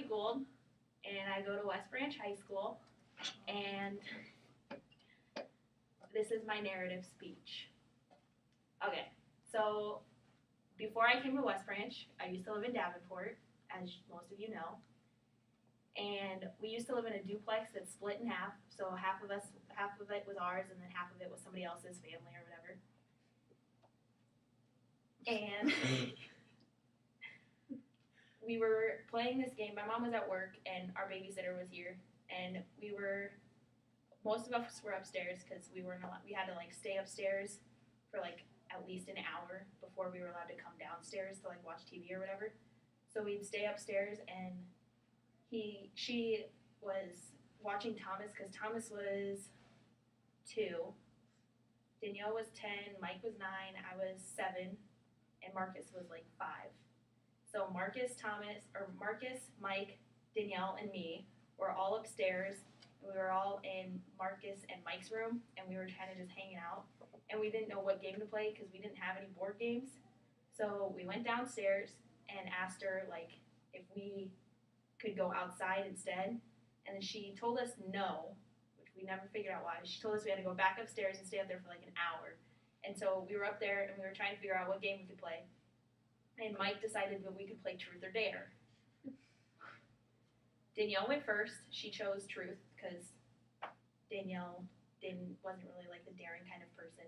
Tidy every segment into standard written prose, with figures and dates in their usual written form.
Kimberly Gould, and I go to West Branch High School, and this is my narrative speech. Okay, so before I came to West Branch, I used to live in Davenport, as most of you know, and we used to live in a duplex that's split in half, so half of it was ours, and then half of it was somebody else's family or whatever. And we were playing this game. My mom was at work, and our babysitter was here, and most of us were upstairs because we had to like stay upstairs for like at least an hour before we were allowed to come downstairs to like watch TV or whatever. So we'd stay upstairs, and she was watching Thomas because Thomas was 2, Danielle was 10, Mike was 9, I was 7, and Marcus was like 5. So Marcus, Mike, Danielle, and me were all upstairs. We were all in Marcus and Mike's room, and we were kind of just hanging out. And we didn't know what game to play because we didn't have any board games. So we went downstairs and asked her like if we could go outside instead. And then she told us no, which we never figured out why. She told us we had to go back upstairs and stay up there for like an hour. And so we were up there, and we were trying to figure out what game we could play. And Mike decided that we could play Truth or Dare. Danielle went first. She chose Truth because Danielle wasn't really like the daring kind of person.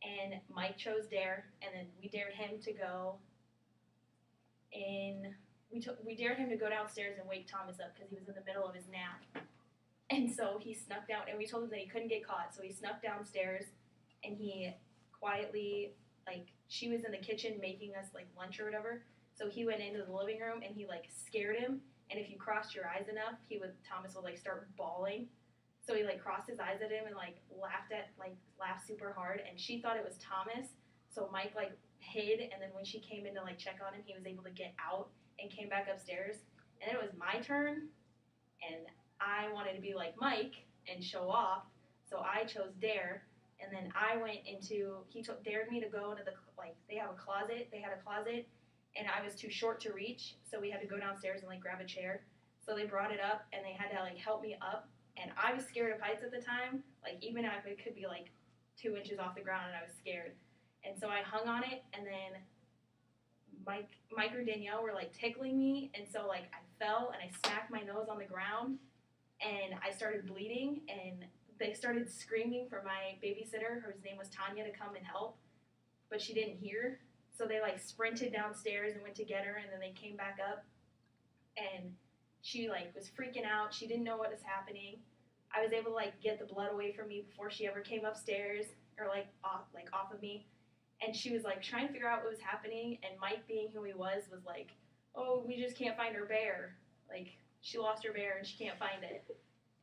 And Mike chose Dare, and then we dared him to go we dared him to go downstairs and wake Thomas up because he was in the middle of his nap. And so he snuck down, and we told him that he couldn't get caught. So he snuck downstairs, and he quietly, like, she was in the kitchen making us like lunch or whatever. So he went into the living room, and he like scared him. And if you crossed your eyes enough, Thomas would like start bawling. So he like crossed his eyes at him and like laughed super hard. And she thought it was Thomas. So Mike like hid, and then when she came in to like check on him, he was able to get out and came back upstairs. And then it was my turn, and I wanted to be like Mike and show off. So I chose Dare. And then I went dared me to go into they had a closet, and I was too short to reach, so we had to go downstairs and like grab a chair. So they brought it up, and they had to like help me up, and I was scared of heights at the time, like even if it could be like 2 inches off the ground, and I was scared. And so I hung on it, and then Mike or Danielle were like tickling me, and so like I fell and I smacked my nose on the ground, and I started bleeding, and they started screaming for my babysitter, whose name was Tanya, to come and help, but she didn't hear. So they like sprinted downstairs and went to get her, and then they came back up, and she like was freaking out. She didn't know what was happening. I was able to like get the blood away from me before she ever came upstairs or off of me. And she was like trying to figure out what was happening, and Mike, being who he was like, "Oh, we just can't find her bear. Like, she lost her bear and she can't find it."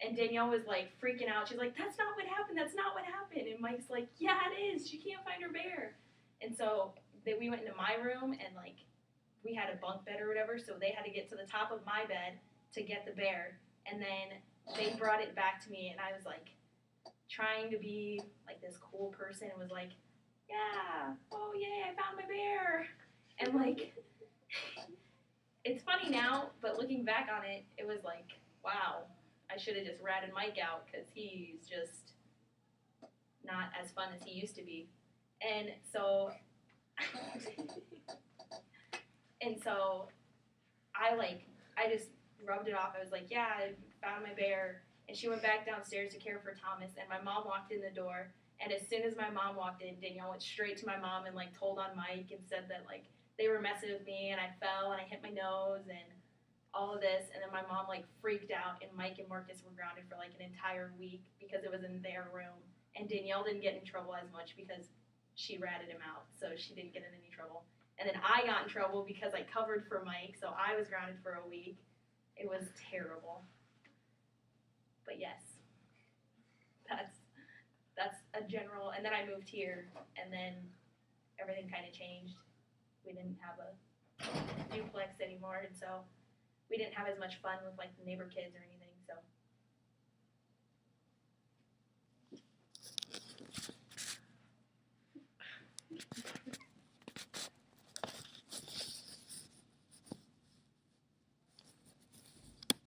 And Danielle was like freaking out. She's like, "That's not what happened. That's not what happened." And Mike's like, "Yeah, it is. She can't find her bear." And so we went into my room, and like we had a bunk bed or whatever, so they had to get to the top of my bed to get the bear. And then they brought it back to me, and I was like trying to be like this cool person and was like, "Yeah, oh yay, I found my bear." And like it's funny now, but looking back on it, it was like, wow, I should have just ratted Mike out because he's just not as fun as he used to be. And so I just rubbed it off. I was like, "Yeah, I found my bear." And she went back downstairs to care for Thomas, and my mom walked in the door. And as soon as my mom walked in, Danielle went straight to my mom and like told on Mike and said that like they were messing with me, and I fell and I hit my nose and all of this. And then my mom like freaked out, and Mike and Marcus were grounded for like an entire week because it was in their room. And Danielle didn't get in trouble as much because she ratted him out, so she didn't get in any trouble. And then I got in trouble because I covered for Mike, so I was grounded for a week. It was terrible. But yes, that's a general. And then I moved here, and then everything kind of changed. We didn't have a duplex anymore, and so we didn't have as much fun with like the neighbor kids or anything.